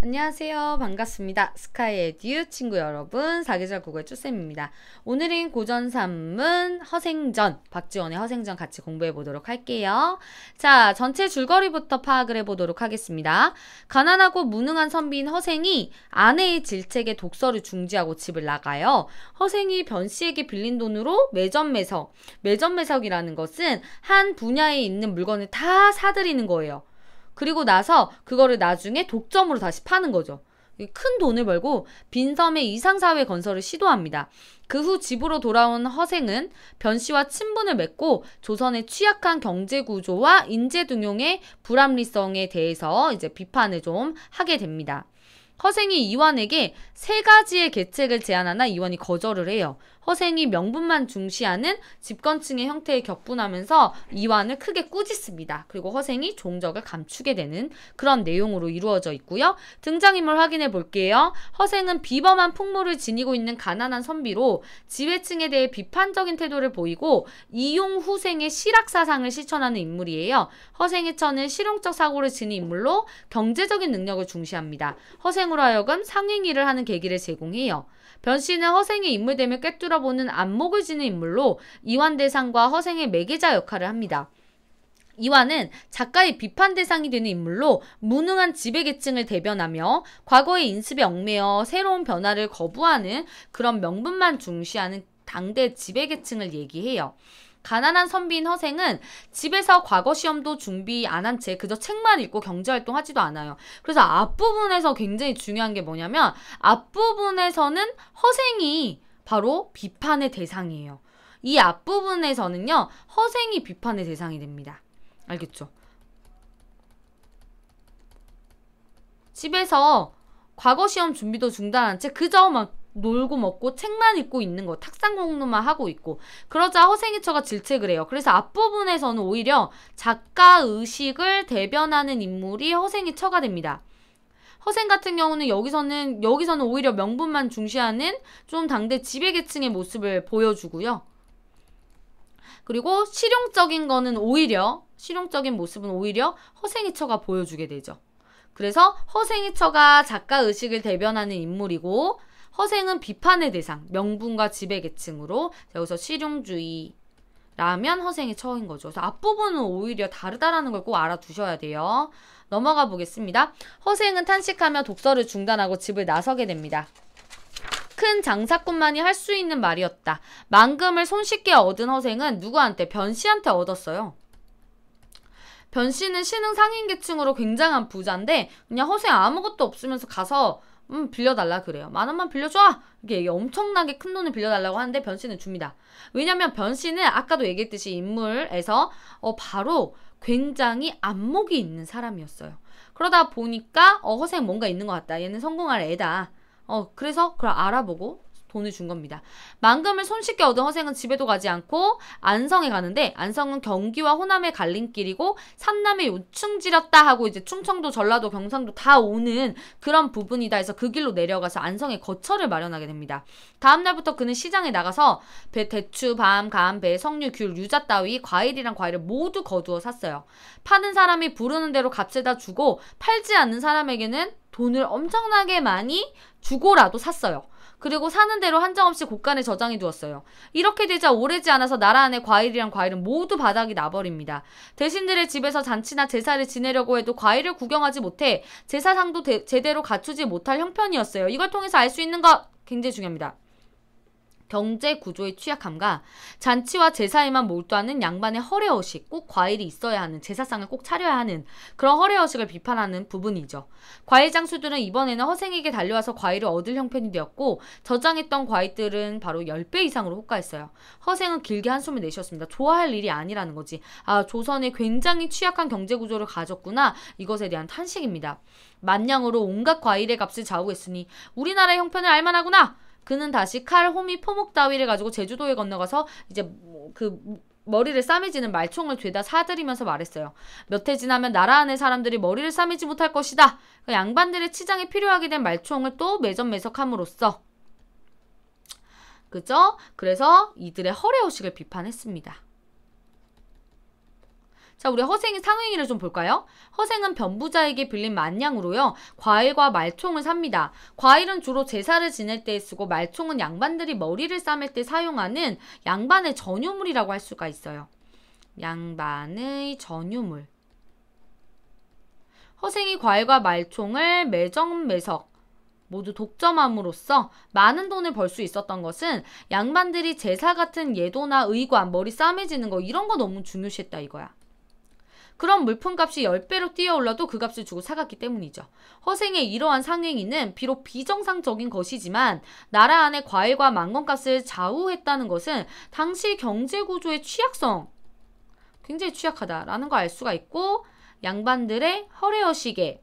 안녕하세요. 반갑습니다. 스카이 에듀 친구 여러분, 사계절 국어의 쭈쌤입니다. 오늘은 고전산문 허생전, 박지원의 허생전 같이 공부해 보도록 할게요. 자, 전체 줄거리부터 파악을 해보도록 하겠습니다. 가난하고 무능한 선비인 허생이 아내의 질책에 독서를 중지하고 집을 나가요. 허생이 변씨에게 빌린 돈으로 매점매석이라는 것은 한 분야에 있는 물건을 다 사들이는 거예요. 그리고 나서 그거를 나중에 독점으로 다시 파는 거죠. 큰 돈을 벌고 빈섬의 이상사회 건설을 시도합니다. 그 후 집으로 돌아온 허생은 변씨와 친분을 맺고 조선의 취약한 경제구조와 인재등용의 불합리성에 대해서 이제 비판을 좀 하게 됩니다. 허생이 이완에게 3가지의 계책을 제안하나 이완이 거절을 해요. 허생이 명분만 중시하는 집권층의 형태에 격분하면서 이완을 크게 꾸짖습니다. 그리고 허생이 종적을 감추게 되는 그런 내용으로 이루어져 있고요. 등장인물 확인해 볼게요. 허생은 비범한 풍물을 지니고 있는 가난한 선비로 지배층에 대해 비판적인 태도를 보이고 이용후생의 실학사상을 실천하는 인물이에요. 허생의 처는 실용적 사고를 지닌 인물로 경제적인 능력을 중시합니다. 허생으로 하여금 상행위를 하는 계기를 제공해요. 변씨는 허생의 인물됨을 꿰뚫어보는 안목을 지닌 인물로 이완대상과 허생의 매개자 역할을 합니다. 이완은 작가의 비판 대상이 되는 인물로 무능한 지배계층을 대변하며 과거의 인습에 얽매여 새로운 변화를 거부하는 그런 명분만 중시하는 당대 지배계층을 얘기해요. 가난한 선비인 허생은 집에서 과거 시험도 준비 안 한 채 그저 책만 읽고 경제활동 하지도 않아요. 그래서 앞부분에서 굉장히 중요한 게 뭐냐면 앞부분에서는 허생이 바로 비판의 대상이에요. 이 앞부분에서는요. 허생이 비판의 대상이 됩니다. 알겠죠? 집에서 과거 시험 준비도 중단한 채 그저 막 놀고 먹고 책만 읽고 있는 거, 탁상 공부만 하고 있고 그러자 허생의 처가 질책을 해요. 그래서 앞부분에서는 오히려 작가 의식을 대변하는 인물이 허생의 처가 됩니다. 허생 같은 경우는 여기서는 오히려 명분만 중시하는 좀 당대 지배계층의 모습을 보여주고요. 그리고 실용적인 모습은 오히려 허생의 처가 보여주게 되죠. 그래서 허생의 처가 작가 의식을 대변하는 인물이고 허생은 비판의 대상, 명분과 지배계층으로 여기서 실용주의라면 허생의 처인 거죠. 그래서 앞부분은 오히려 다르다라는 걸 꼭 알아두셔야 돼요. 넘어가 보겠습니다. 허생은 탄식하며 독서를 중단하고 집을 나서게 됩니다. 큰 장사꾼만이 할 수 있는 말이었다. 만금을 손쉽게 얻은 허생은 누구한테? 변씨한테 얻었어요. 변씨는 신흥 상인계층으로 굉장한 부자인데 그냥 허생 아무것도 없으면서 가서 빌려달라 그래요. 10,000원 빌려줘! 이게 엄청나게 큰 돈을 빌려달라고 하는데 변씨는 줍니다. 왜냐면 변씨는 아까도 얘기했듯이 인물에서 바로 굉장히 안목이 있는 사람이었어요. 그러다 보니까 허생 뭔가 있는 것 같다. 얘는 성공할 애다. 그래서 그걸 알아보고 돈을 준 겁니다. 만금을 손쉽게 얻은 허생은 집에도 가지 않고 안성에 가는데 안성은 경기와 호남의 갈림길이고 산남의 요충지렸다 하고 이제 충청도, 전라도, 경상도 다 오는 그런 부분이다 해서 그 길로 내려가서 안성에 거처를 마련하게 됩니다. 다음 날부터 그는 시장에 나가서 대추, 밤, 감, 배, 석류, 귤, 유자 따위 과일이랑 과일을 모두 거두어 샀어요. 파는 사람이 부르는 대로 값에다 주고 팔지 않는 사람에게는 돈을 엄청나게 많이 주고라도 샀어요. 그리고 사는 대로 한정없이 곳간에 저장해 두었어요. 이렇게 되자 오래지 않아서 나라 안에 과일이랑 과일은 모두 바닥이 나버립니다. 대신들의 집에서 잔치나 제사를 지내려고 해도 과일을 구경하지 못해 제사상도 제대로 갖추지 못할 형편이었어요. 이걸 통해서 알 수 있는 것 굉장히 중요합니다. 경제 구조의 취약함과 잔치와 제사에만 몰두하는 양반의 허례허식, 꼭 과일이 있어야 하는, 제사상을 꼭 차려야 하는 그런 허례허식을 비판하는 부분이죠. 과일 장수들은 이번에는 허생에게 달려와서 과일을 얻을 형편이 되었고 저장했던 과일들은 바로 10배 이상으로 호가했어요. 허생은 길게 한숨을 내쉬었습니다. 좋아할 일이 아니라는 거지. 조선이 굉장히 취약한 경제 구조를 가졌구나. 이것에 대한 탄식입니다. 만냥으로 온갖 과일의 값을 좌우했으니 우리나라의 형편을 알만하구나. 그는 다시 칼, 호미, 포목 따위를 가지고 제주도에 건너가서 이제 그 머리를 싸매지는 말총을 죄다 사들이면서 말했어요. 몇 해 지나면 나라 안의 사람들이 머리를 싸매지 못할 것이다. 그 양반들의 치장에 필요하게 된 말총을 또 매점매석함으로써 그죠? 그래서 이들의 허례허식을 비판했습니다. 자, 우리 허생이 상행위를 좀 볼까요? 허생은 변부자에게 빌린 만냥으로요, 과일과 말총을 삽니다. 과일은 주로 제사를 지낼 때 쓰고, 말총은 양반들이 머리를 삶을 때 사용하는 양반의 전유물이라고 할 수가 있어요. 양반의 전유물. 허생이 과일과 말총을 매정매석 모두 독점함으로써 많은 돈을 벌 수 있었던 것은 양반들이 제사 같은 예도나 의관, 머리 싸매지는 거 이런 거 너무 중요시했다 이거야. 그럼 물품값이 10배로 뛰어올라도 그 값을 주고 사갔기 때문이죠. 허생의 이러한 상행위는 비록 비정상적인 것이지만 나라 안에 과일과 망건값을 좌우했다는 것은 당시 경제구조의 취약성, 굉장히 취약하다라는 걸 알 수가 있고, 양반들의 허례허식에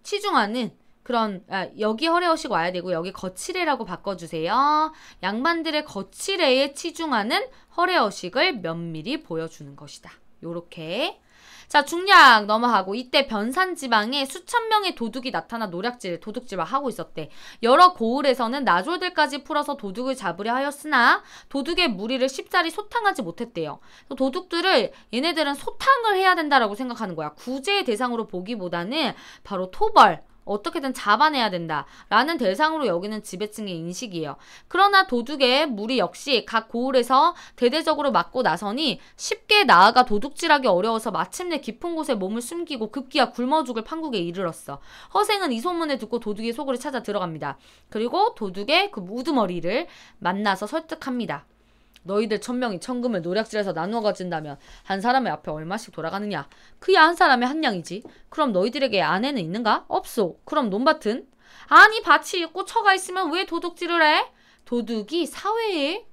치중하는 그런, 여기 허례허식 와야 되고 여기 거칠애라고 바꿔주세요. 양반들의 거칠애에 치중하는 허례허식을 면밀히 보여주는 것이다. 요렇게. 자, 중략 넘어가고, 이때 변산 지방에 수천 명의 도둑이 나타나 도둑질을 하고 있었대. 여러 고을에서는 나졸들까지 풀어서 도둑을 잡으려 하였으나 도둑의 무리를 쉽사리 소탕하지 못했대요. 도둑들을 얘네들은 소탕을 해야 된다라고 생각하는 거야. 구제의 대상으로 보기보다는 바로 토벌, 어떻게든 잡아내야 된다라는 대상으로 여기는 지배층의 인식이에요. 그러나 도둑의 무리 역시 각 고을에서 대대적으로 맞고 나서니 쉽게 나아가 도둑질하기 어려워서 마침내 깊은 곳에 몸을 숨기고 급기야 굶어 죽을 판국에 이르렀어. 허생은 이 소문을 듣고 도둑의 소굴에 찾아 들어갑니다. 그리고 도둑의 그 우두머리를 만나서 설득합니다. 너희들 1000명이 천금을 노략질해서 나누어 가진다면 한 사람의 앞에 얼마씩 돌아가느냐? 그야 한 사람의 한 냥이지. 그럼 너희들에게 아내는 있는가? 없소. 그럼 논밭은? 아니, 밭이 있고 처가 있으면 왜 도둑질을 해? 도둑이 사회의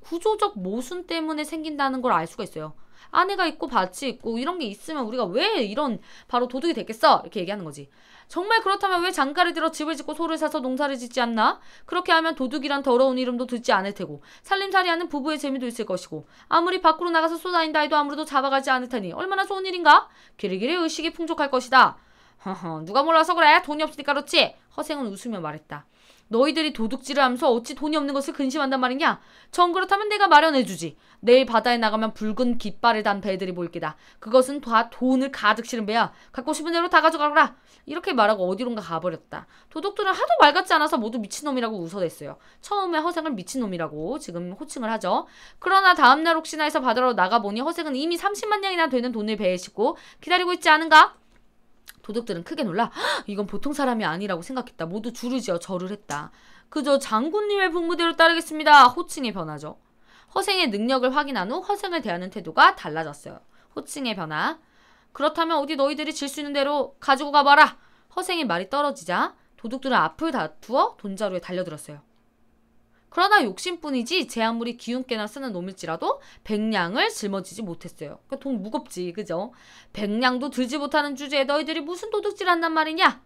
구조적 모순 때문에 생긴다는 걸 알 수가 있어요. 아내가 있고 밭이 있고 이런 게 있으면 우리가 왜 이런 바로 도둑이 됐겠어? 이렇게 얘기하는 거지. 정말 그렇다면 왜 장가를 들어 집을 짓고 소를 사서 농사를 짓지 않나? 그렇게 하면 도둑이란 더러운 이름도 듣지 않을 테고 살림살이하는 부부의 재미도 있을 것이고 아무리 밖으로 나가서 쏘다닌다 해도 아무래도 잡아가지 않을 테니 얼마나 좋은 일인가? 길이길이 의식이 풍족할 것이다. 허허, 누가 몰라서 그래? 돈이 없으니까 그렇지? 허생은 웃으며 말했다. 너희들이 도둑질을 하면서 어찌 돈이 없는 것을 근심한단 말이냐? 정 그렇다면 내가 마련해주지. 내일 바다에 나가면 붉은 깃발을 단 배들이 보일 게다. 그것은 다 돈을 가득 실은 배야. 갖고 싶은 대로 다 가져가거라. 이렇게 말하고 어디론가 가버렸다. 도둑들은 하도 말 같지 않아서 모두 미친놈이라고 웃어댔어요. 처음에 허생을 미친놈이라고 지금 호칭을 하죠. 그러나 다음날 혹시나 해서 바다로 나가보니 허생은 이미 30만 냥이나 되는 돈을 배에 싣고 기다리고 있지 않은가? 도둑들은 크게 놀라 이건 보통 사람이 아니라고 생각했다. 모두 줄을 지어 절을 했다. 그저 장군님의 분부대로 따르겠습니다. 호칭의 변화죠. 허생의 능력을 확인한 후 허생을 대하는 태도가 달라졌어요. 호칭의 변화. 그렇다면 어디 너희들이 질 수 있는 대로 가지고 가봐라. 허생의 말이 떨어지자 도둑들은 앞을 다투어 돈자루에 달려들었어요. 그러나 욕심뿐이지 제 아무리 기운께나 쓰는 놈일지라도 100냥을 짊어지지 못했어요. 그러니까 돈 무겁지, 그죠? 100냥도 들지 못하는 주제에 너희들이 무슨 도둑질 한단 말이냐?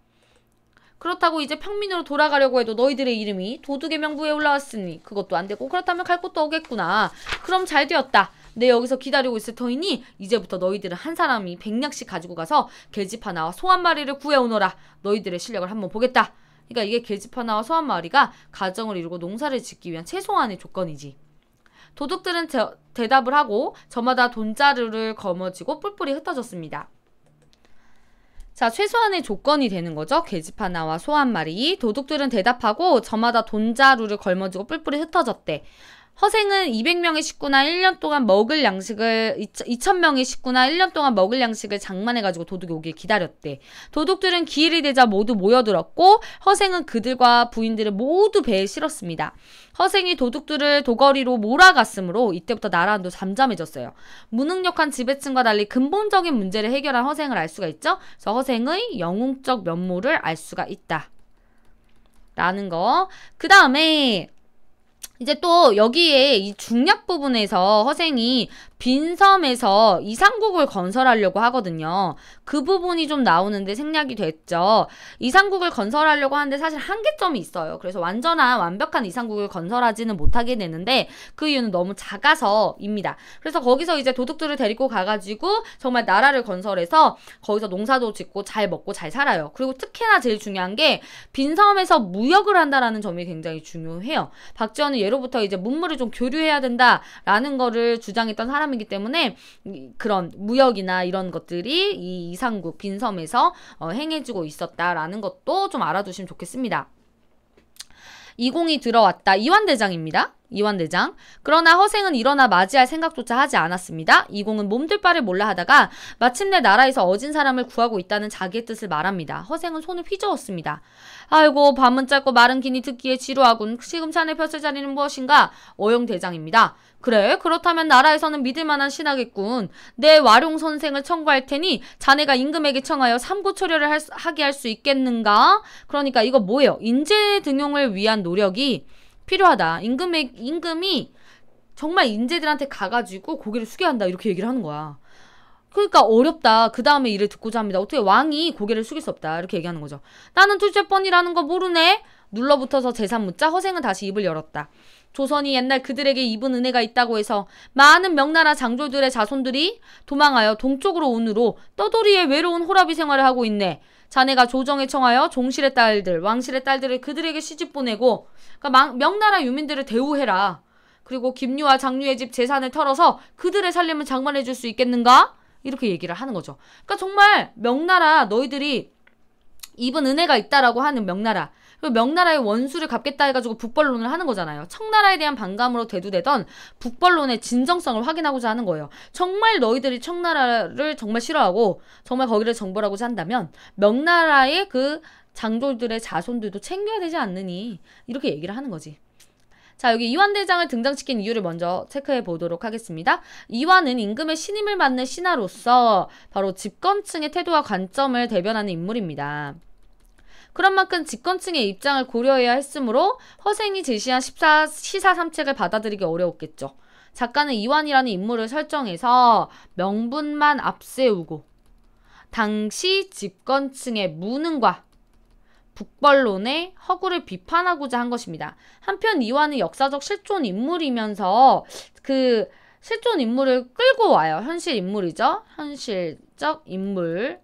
그렇다고 이제 평민으로 돌아가려고 해도 너희들의 이름이 도둑의 명부에 올라왔으니 그것도 안 되고 그렇다면 갈 곳도 오겠구나. 그럼 잘 되었다. 내 여기서 기다리고 있을 터이니 이제부터 너희들은 한 사람이 100냥씩 가지고 가서 계집 하나와 소 한 마리를 구해오너라. 너희들의 실력을 한번 보겠다. 그러니까 이게 계집 하나와 소 한 마리가 가정을 이루고 농사를 짓기 위한 최소한의 조건이지. 도둑들은 대답을 하고 저마다 돈자루를 거머쥐고 뿔뿔이 흩어졌습니다. 자, 최소한의 조건이 되는 거죠. 계집 하나와 소 한 마리. 도둑들은 대답하고 저마다 돈자루를 걸머쥐고 뿔뿔이 흩어졌대. 허생은 200명의 식구나 1년 동안 먹을 양식을 2000명의 식구나 1년 동안 먹을 양식을 장만해가지고 도둑이 오길 기다렸대. 도둑들은 기일이 되자 모두 모여들었고 허생은 그들과 부인들을 모두 배에 실었습니다. 허생이 도둑들을 도거리로 몰아갔으므로 이때부터 나라안도 잠잠해졌어요. 무능력한 지배층과 달리 근본적인 문제를 해결한 허생을 알 수가 있죠. 그래서 허생의 영웅적 면모를 알 수가 있다. 라는 거. 그 다음에 이제 또 여기에 이 중략 부분에서 허생이 빈섬에서 이상국을 건설하려고 하거든요. 그 부분이 좀 나오는데 생략이 됐죠. 이상국을 건설하려고 하는데 사실 한계점이 있어요. 그래서 완벽한 이상국을 건설하지는 못하게 되는데 그 이유는 너무 작아서입니다. 그래서 거기서 이제 도둑들을 데리고 가가지고 정말 나라를 건설해서 거기서 농사도 짓고 잘 먹고 잘 살아요. 그리고 특히나 제일 중요한 게 빈섬에서 무역을 한다라는 점이 굉장히 중요해요. 박지원은 예로부터 이제 문물을 좀 교류해야 된다라는 거를 주장했던 사람이기 때문에 그런 무역이나 이런 것들이 이 이상국 빈섬에서 행해지고 있었다라는 것도 좀 알아두시면 좋겠습니다. 이공이 들어왔다. 이완대장입니다. 이완대장. 그러나 허생은 일어나 맞이할 생각조차 하지 않았습니다. 이공은 몸둘 바를 몰라 하다가 마침내 나라에서 어진 사람을 구하고 있다는 자기의 뜻을 말합니다. 허생은 손을 휘저었습니다. 아이고 밤은 짧고 말은 기니 듣기에 지루하군. 지금 자네 벼슬 자리는 무엇인가? 어영대장입니다. 그래 그렇다면 나라에서는 믿을만한 신하겠군. 내 와룡 선생을 청구할 테니 자네가 임금에게 청하여 삼고 처리를 하게 할 수 있겠는가? 그러니까 이거 뭐예요? 인재 등용을 위한 노력이 필요하다. 임금이 정말 인재들한테 가가지고 고개를 숙여야 한다 이렇게 얘기를 하는 거야. 그러니까 어렵다. 그 다음에 일을 듣고자 합니다. 어떻게 왕이 고개를 숙일 수 없다 이렇게 얘기하는 거죠. 나는 둘째 뻔이라는 거 모르네. 눌러붙어서 재산 묻자 허생은 다시 입을 열었다. 조선이 옛날 그들에게 입은 은혜가 있다고 해서 많은 명나라 장졸들의 자손들이 도망하여 동쪽으로 온으로 떠돌이의 외로운 호라비 생활을 하고 있네. 자네가 조정에 청하여 종실의 딸들, 왕실의 딸들을 그들에게 시집 보내고 그러니까 명나라 유민들을 대우해라. 그리고 김유와 장유의 집 재산을 털어서 그들의 살림을 장만해 줄 수 있겠는가? 이렇게 얘기를 하는 거죠. 그러니까 정말 명나라 너희들이 입은 은혜가 있다라고 하는 명나라 그리고 명나라의 원수를 갚겠다 해가지고 북벌론을 하는 거잖아요. 청나라에 대한 반감으로 대두되던 북벌론의 진정성을 확인하고자 하는 거예요. 정말 너희들이 청나라를 정말 싫어하고 정말 거기를 정벌하고자 한다면 명나라의 그 장졸들의 자손들도 챙겨야 되지 않느니 이렇게 얘기를 하는 거지. 자 여기 이완대장을 등장시킨 이유를 먼저 체크해 보도록 하겠습니다. 이완은 임금의 신임을 받는 신하로서 바로 집권층의 태도와 관점을 대변하는 인물입니다. 그런 만큼 집권층의 입장을 고려해야 했으므로 허생이 제시한 시사 3책을 받아들이기 어려웠겠죠. 작가는 이완이라는 인물을 설정해서 명분만 앞세우고 당시 집권층의 무능과 북벌론의 허구를 비판하고자 한 것입니다. 한편 이완은 역사적 실존 인물이면서 그 실존 인물을 끌고 와요. 현실 인물이죠. 현실적 인물을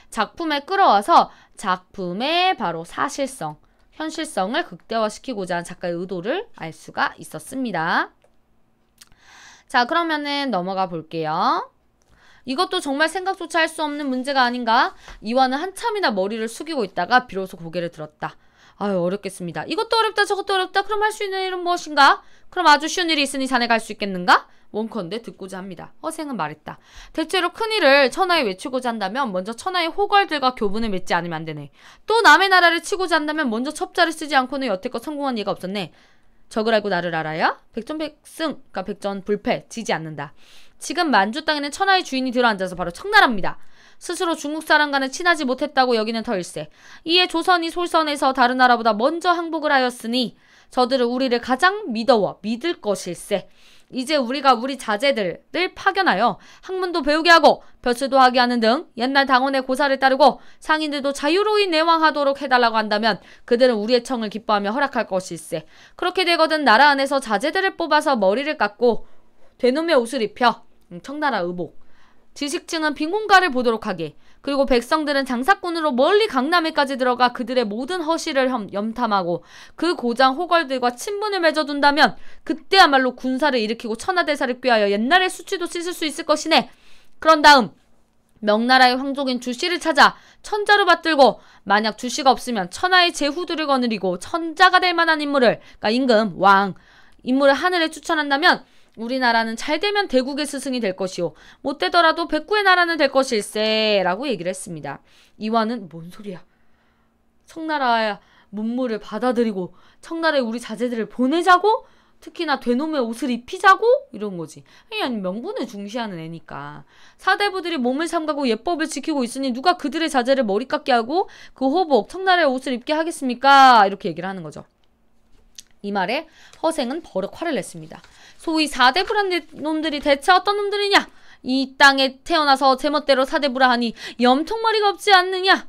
작품에 끌어와서 작품의 바로 사실성, 현실성을 극대화시키고자 한 작가의 의도를 알 수가 있었습니다. 자, 그러면은 넘어가 볼게요. 이것도 정말 생각조차 할 수 없는 문제가 아닌가? 이완은 한참이나 머리를 숙이고 있다가 비로소 고개를 들었다. 아유 어렵겠습니다. 이것도 어렵다 저것도 어렵다. 그럼 할 수 있는 일은 무엇인가? 그럼 아주 쉬운 일이 있으니 자네가 할 수 있겠는가? 원컨대 듣고자 합니다. 허생은 말했다. 대체로 큰일을 천하에 외치고자 한다면 먼저 천하의 호걸들과 교분을 맺지 않으면 안 되네. 또 남의 나라를 치고자 한다면 먼저 첩자를 쓰지 않고는 여태껏 성공한 예가 없었네. 적을 알고 나를 알아야 백전백승, 그러니까 백전불패, 지지 않는다. 지금 만주 땅에는 천하의 주인이 들어앉아서 바로 청나라입니다. 스스로 중국 사람과는 친하지 못했다고 여기는 터일세. 이에 조선이 솔선해서 다른 나라보다 먼저 항복을 하였으니 저들은 우리를 가장 믿을 것일세. 이제 우리가 우리 자제들을 파견하여 학문도 배우게 하고 벼슬도 하게 하는 등 옛날 당원의 고사를 따르고 상인들도 자유로이 내왕하도록 해달라고 한다면 그들은 우리의 청을 기뻐하며 허락할 것일세. 그렇게 되거든 나라 안에서 자제들을 뽑아서 머리를 깎고 되놈의 옷을 입혀 청나라 의복, 지식층은 빈곤가를 보도록 하게, 그리고 백성들은 장사꾼으로 멀리 강남에까지 들어가 그들의 모든 허시를 염탐하고 그 고장 호걸들과 친분을 맺어둔다면 그때야말로 군사를 일으키고 천하대사를 꾀하여 옛날의 수치도 씻을 수 있을 것이네. 그런 다음 명나라의 황족인 주씨를 찾아 천자로 받들고 만약 주씨가 없으면 천하의 제후들을 거느리고 천자가 될 만한 인물을, 그러니까 임금, 왕, 인물을 하늘에 추천한다면 우리나라는 잘되면 대국의 스승이 될 것이요 못되더라도 백구의 나라는 될 것일세 라고 얘기를 했습니다. 이완은 뭔 소리야. 청나라의 문물을 받아들이고 청나라에 우리 자제들을 보내자고? 특히나 되놈의 옷을 입히자고? 이런 거지. 아니 명분을 중시하는 애니까. 사대부들이 몸을 삼가고 예법을 지키고 있으니 누가 그들의 자제를 머리 깎게 하고 그 호복, 청나라의 옷을 입게 하겠습니까? 이렇게 얘기를 하는 거죠. 이 말에 허생은 버럭 화를 냈습니다. 소위 사대부란 놈들이 대체 어떤 놈들이냐? 이 땅에 태어나서 제멋대로 사대부라 하니 염통머리가 없지 않느냐?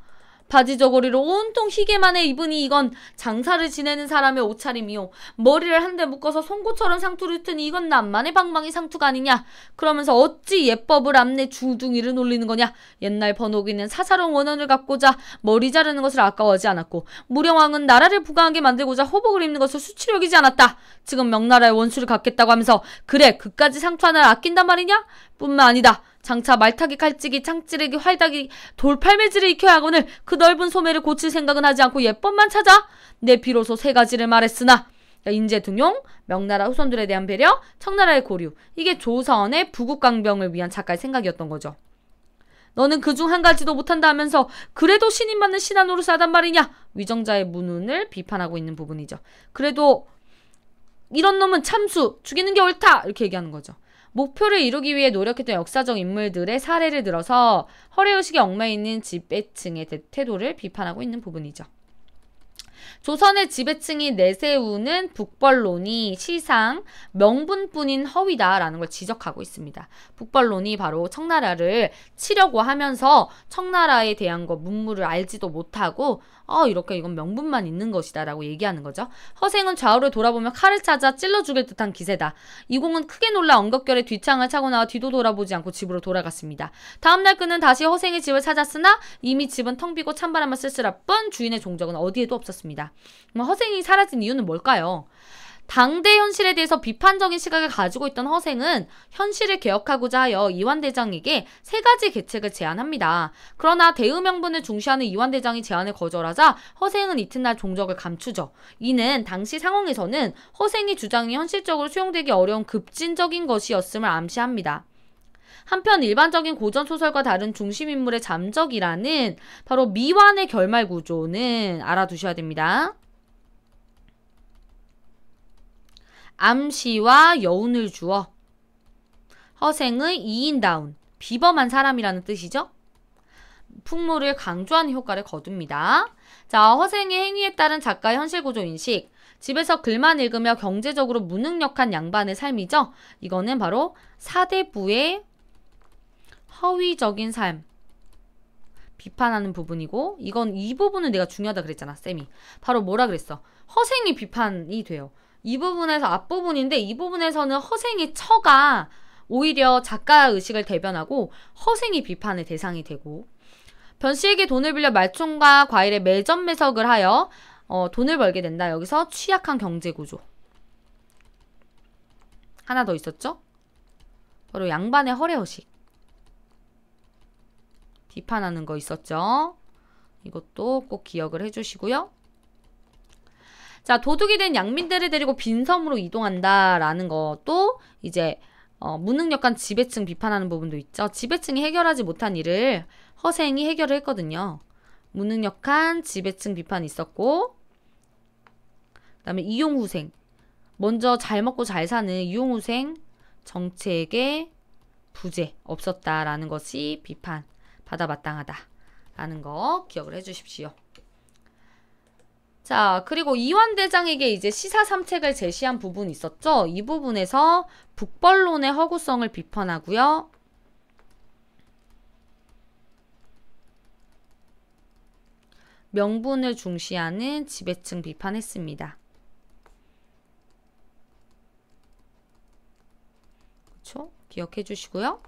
바지 저고리로 온통 희게만에 입으니 이건 장사를 지내는 사람의 옷차림이요. 머리를 한데 묶어서 송곳처럼 상투를 트니 이건 남만의 방망이 상투가 아니냐. 그러면서 어찌 예법을 암내 주둥이를 놀리는 거냐. 옛날 번옥이는 사사로운 원혼을 갖고자 머리 자르는 것을 아까워하지 않았고 무령왕은 나라를 부강하게 만들고자 호복을 입는 것을 수치로 여기지 않았다. 지금 명나라의 원수를 갖겠다고 하면서 그래 그까지 상투 하나를 아낀단 말이냐? 뿐만 아니다. 장차 말타기, 칼찌기, 창찌르기, 활다기, 돌팔매질을 익혀야 하거늘 그 넓은 소매를 고칠 생각은 하지 않고 예법만 찾아? 내 비로소 세 가지를 말했으나 인재등용, 명나라 후손들에 대한 배려, 청나라의 고류. 이게 조선의 부국강병을 위한 작가의 생각이었던 거죠. 너는 그중 한 가지도 못한다 하면서 그래도 신임받는 신하 노릇을 하단 말이냐? 위정자의 무능을 비판하고 있는 부분이죠. 그래도 이런 놈은 참수, 죽이는 게 옳다! 이렇게 얘기하는 거죠. 목표를 이루기 위해 노력했던 역사적 인물들의 사례를 들어서 허례의식에 얽매여 있는 지배층의 태도를 비판하고 있는 부분이죠. 조선의 지배층이 내세우는 북벌론이 시상, 명분뿐인 허위다라는 걸 지적하고 있습니다. 북벌론이 바로 청나라를 치려고 하면서 청나라에 대한 거 문물을 알지도 못하고 이렇게 이건 명분만 있는 것이다 라고 얘기하는 거죠. 허생은 좌우를 돌아보며 칼을 찾아 찔러 죽일 듯한 기세다. 이공은 크게 놀라 엉겁결에 뒤창을 차고 나와 뒤도 돌아보지 않고 집으로 돌아갔습니다. 다음날 그는 다시 허생의 집을 찾았으나 이미 집은 텅 비고 찬바람만 쓸쓸할 뿐 주인의 종적은 어디에도 없었습니다. 허생이 사라진 이유는 뭘까요? 당대 현실에 대해서 비판적인 시각을 가지고 있던 허생은 현실을 개혁하고자 하여 이완대장에게 세 가지 계책을 제안합니다. 그러나 대의명분을 중시하는 이완대장이 제안을 거절하자 허생은 이튿날 종적을 감추죠. 이는 당시 상황에서는 허생의 주장이 현실적으로 수용되기 어려운 급진적인 것이었음을 암시합니다. 한편 일반적인 고전소설과 다른 중심인물의 잠적이라는 바로 미완의 결말 구조는 알아두셔야 됩니다. 암시와 여운을 주어 허생의 이인다운, 비범한 사람이라는 뜻이죠. 풍모를 강조하는 효과를 거둡니다. 자, 허생의 행위에 따른 작가의 현실구조 인식. 집에서 글만 읽으며 경제적으로 무능력한 양반의 삶이죠. 이거는 바로 사대부의 허위적인 삶. 비판하는 부분이고 이건 이 부분은 내가 중요하다 그랬잖아, 쌤이. 바로 뭐라 그랬어? 허생이 비판이 돼요. 이 부분에서 앞부분인데 이 부분에서는 허생의 처가 오히려 작가 의식을 대변하고 허생이 비판의 대상이 되고 변씨에게 돈을 빌려 말총과 과일에 매점 매석을 하여 돈을 벌게 된다. 여기서 취약한 경제구조. 하나 더 있었죠? 바로 양반의 허례허식. 비판하는 거 있었죠? 이것도 꼭 기억을 해주시고요. 자, 도둑이 된 양민들을 데리고 빈섬으로 이동한다라는 것도 이제 무능력한 지배층 비판하는 부분도 있죠. 지배층이 해결하지 못한 일을 허생이 해결을 했거든요. 무능력한 지배층 비판이 있었고 그 다음에 이용후생. 먼저 잘 먹고 잘 사는 이용후생 정책에 부재 없었다라는 것이 비판 받아 마땅하다라는 거 기억을 해주십시오. 자, 그리고 이완대장에게 이제 시사삼책을 제시한 부분이 있었죠. 이 부분에서 북벌론의 허구성을 비판하고요. 명분을 중시하는 지배층 비판했습니다. 그렇죠? 기억해 주시고요.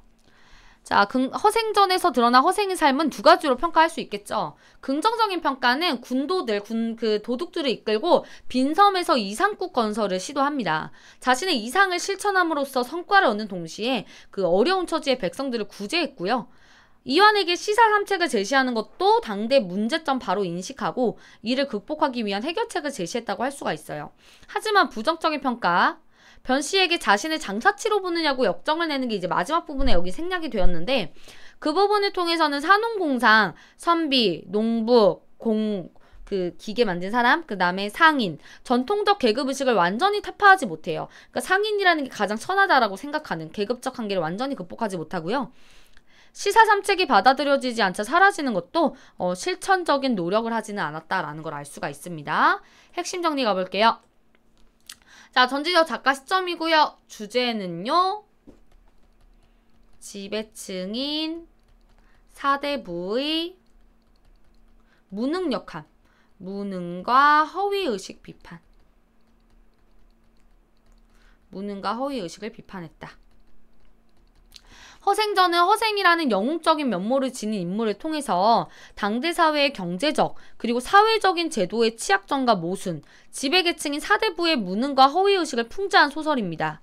자, 허생전에서 드러난 허생의 삶은 두 가지로 평가할 수 있겠죠. 긍정적인 평가는 군도들, 그 도둑들을 이끌고 빈섬에서 이상국 건설을 시도합니다. 자신의 이상을 실천함으로써 성과를 얻는 동시에 그 어려운 처지의 백성들을 구제했고요. 이완에게 시사삼책을 제시하는 것도 당대 문제점 바로 인식하고 이를 극복하기 위한 해결책을 제시했다고 할 수가 있어요. 하지만 부정적인 평가, 변씨에게 자신을 장사치로 보느냐고 역정을 내는 게 이제 마지막 부분에 여기 생략이 되었는데 그 부분을 통해서는 산업공상, 선비, 농부, 그 기계 만든 사람, 그 다음에 상인, 전통적 계급의식을 완전히 타파하지 못해요. 그러니까 상인이라는 게 가장 천하다라고 생각하는 계급적 한계를 완전히 극복하지 못하고요. 시사삼책이 받아들여지지 않자 사라지는 것도 실천적인 노력을 하지는 않았다라는 걸 알 수가 있습니다. 핵심 정리 가볼게요. 자, 전지적 작가 시점이고요. 주제는요. 지배층인 사대부의 무능력함, 무능과 허위의식 비판. 무능과 허위의식을 비판했다. 허생전은 허생이라는 영웅적인 면모를 지닌 인물을 통해서 당대 사회의 경제적 그리고 사회적인 제도의 취약점과 모순, 지배계층인 사대부의 무능과 허위의식을 풍자한 소설입니다.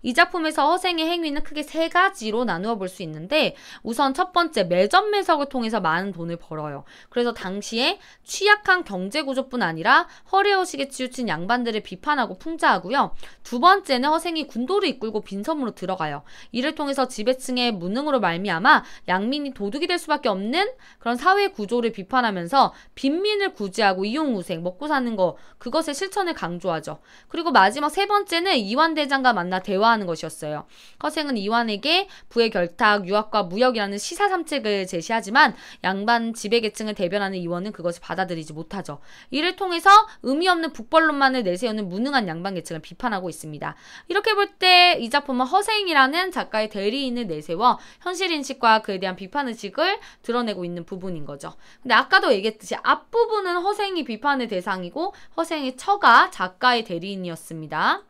이 작품에서 허생의 행위는 크게 세 가지로 나누어 볼 수 있는데 우선 첫 번째, 매점 매석을 통해서 많은 돈을 벌어요. 그래서 당시에 취약한 경제구조뿐 아니라 허례허식에 치우친 양반들을 비판하고 풍자하고요. 두 번째는 허생이 군도를 이끌고 빈섬으로 들어가요. 이를 통해서 지배층의 무능으로 말미암아 양민이 도둑이 될 수밖에 없는 그런 사회 구조를 비판하면서 빈민을 구제하고 이용우생, 먹고 사는 거, 그것의 실천을 강조하죠. 그리고 마지막 세 번째는 이완대장과 만나 대화하는 것이었어요. 허생은 이완에게 부의 결탁, 유학과 무역이라는 시사삼책을 제시하지만 양반 지배계층을 대변하는 이완은 그것을 받아들이지 못하죠. 이를 통해서 의미 없는 북벌론만을 내세우는 무능한 양반계층을 비판하고 있습니다. 이렇게 볼 때 이 작품은 허생이라는 작가의 대리인을 내세워 현실인식과 그에 대한 비판의식을 드러내고 있는 부분인 거죠. 근데 아까도 얘기했듯이 앞부분은 허생이 비판의 대상이고 허생의 처가 작가의 대리인이었습니다.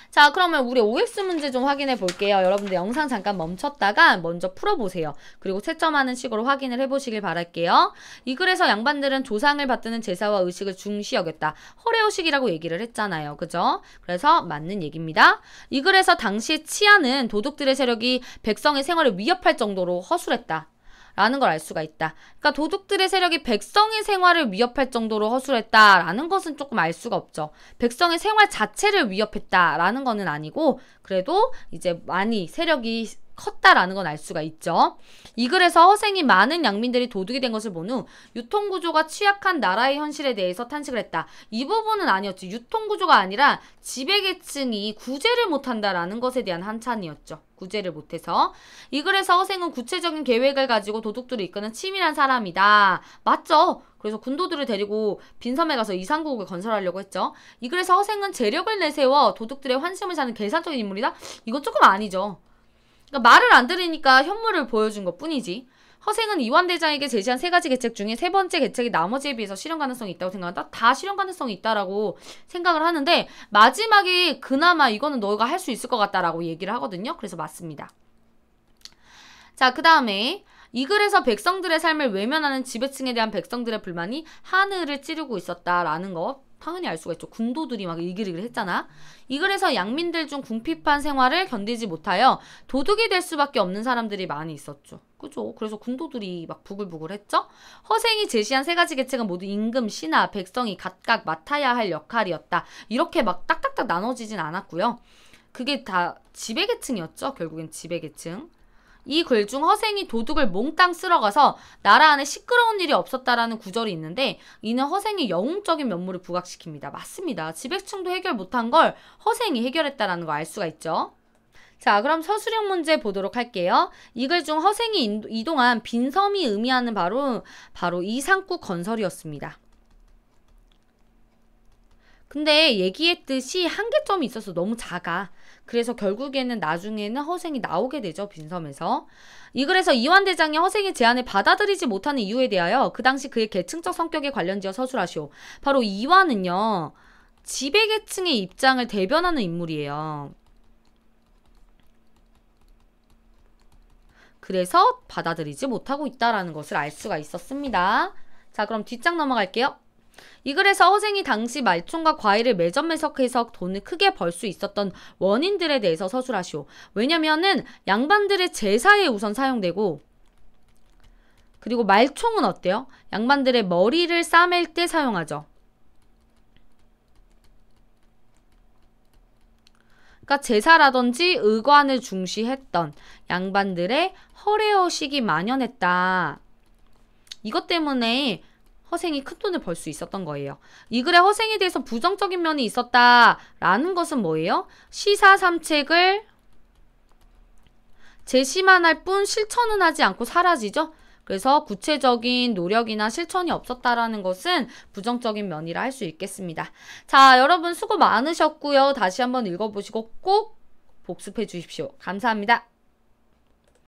자, 그러면 우리 OX 문제 좀 확인해 볼게요. 여러분들 영상 잠깐 멈췄다가 먼저 풀어보세요. 그리고 채점하는 식으로 확인을 해보시길 바랄게요. 이 글에서 양반들은 조상을 받드는 제사와 의식을 중시 여겼다. 허례허식이라고 얘기를 했잖아요. 그죠? 그래서 맞는 얘기입니다. 이 글에서 당시의 치안은 도둑들의 세력이 백성의 생활을 위협할 정도로 허술했다. 라는 걸 알 수가 있다. 그러니까 도둑들의 세력이 백성의 생활을 위협할 정도로 허술했다라는 것은 조금 알 수가 없죠. 백성의 생활 자체를 위협했다라는 거는 아니고 그래도 이제 많이 세력이 컸다라는 건 알 수가 있죠. 이 글에서 허생이 많은 양민들이 도둑이 된 것을 본 후 유통구조가 취약한 나라의 현실에 대해서 탄식을 했다. 이 부분은 아니었지. 유통구조가 아니라 지배계층이 구제를 못한다라는 것에 대한 한찬이었죠. 구제를 못해서. 이 글에서 허생은 구체적인 계획을 가지고 도둑들을 이끄는 치밀한 사람이다. 맞죠? 그래서 군도들을 데리고 빈섬에 가서 이상국을 건설하려고 했죠. 이 글에서 허생은 재력을 내세워 도둑들의 환심을 사는 계산적인 인물이다? 이건 조금 아니죠. 그러니까 말을 안 들으니까 현물을 보여준 것 뿐이지. 허생은 이완대장에게 제시한 세 가지 계책 중에 세 번째 계책이 나머지에 비해서 실현 가능성이 있다고 생각한다? 다 실현 가능성이 있다라고 생각을 하는데 마지막에 그나마 이거는 너가 할 수 있을 것 같다라고 얘기를 하거든요. 그래서 맞습니다. 자, 그 다음에 이 글에서 백성들의 삶을 외면하는 지배층에 대한 백성들의 불만이 하늘을 찌르고 있었다라는 거 당연히 알 수가 있죠. 군도들이 막 이글이글 했잖아. 이 글에서 양민들 중 궁핍한 생활을 견디지 못하여 도둑이 될 수밖에 없는 사람들이 많이 있었죠. 그죠? 그래서 군도들이 막 부글부글 했죠? 허생이 제시한 세 가지 계책은 모두 임금, 신하, 백성이 각각 맡아야 할 역할이었다. 이렇게 막 딱딱딱 나눠지진 않았고요. 그게 다 지배계층이었죠. 결국엔 지배계층. 이 글 중 허생이 도둑을 몽땅 쓸어가서 나라 안에 시끄러운 일이 없었다라는 구절이 있는데 이는 허생이 영웅적인 면모를 부각시킵니다. 맞습니다. 지배층도 해결 못한 걸 허생이 해결했다라는 거 알 수가 있죠. 자, 그럼 서술형 문제 보도록 할게요. 이 글 중 허생이 이동한 빈섬이 의미하는 바로 이상국 건설이었습니다. 근데 얘기했듯이 한계점이 있어서 너무 작아. 그래서 결국에는 나중에는 허생이 나오게 되죠. 빈섬에서. 이 글에서 이완대장이 허생의 제안을 받아들이지 못하는 이유에 대하여 그 당시 그의 계층적 성격에 관련지어 서술하시오. 바로 이완은요. 지배계층의 입장을 대변하는 인물이에요. 그래서 받아들이지 못하고 있다는 것을 알 수가 있었습니다. 자, 그럼 뒷장 넘어갈게요. 이 글에서 허생이 당시 말총과 과일을 매점매석해서 돈을 크게 벌 수 있었던 원인들에 대해서 서술하시오. 왜냐면은 양반들의 제사에 우선 사용되고 그리고 말총은 어때요? 양반들의 머리를 싸맬 때 사용하죠. 그러니까 제사라든지 의관을 중시했던 양반들의 허례허식이 만연했다. 이것 때문에 허생이 큰돈을 벌 수 있었던 거예요. 이 글에 허생에 대해서 부정적인 면이 있었다라는 것은 뭐예요? 시사삼책을 제시만 할 뿐 실천은 하지 않고 사라지죠? 그래서 구체적인 노력이나 실천이 없었다라는 것은 부정적인 면이라 할 수 있겠습니다. 자, 여러분 수고 많으셨고요. 다시 한번 읽어보시고 꼭 복습해 주십시오. 감사합니다.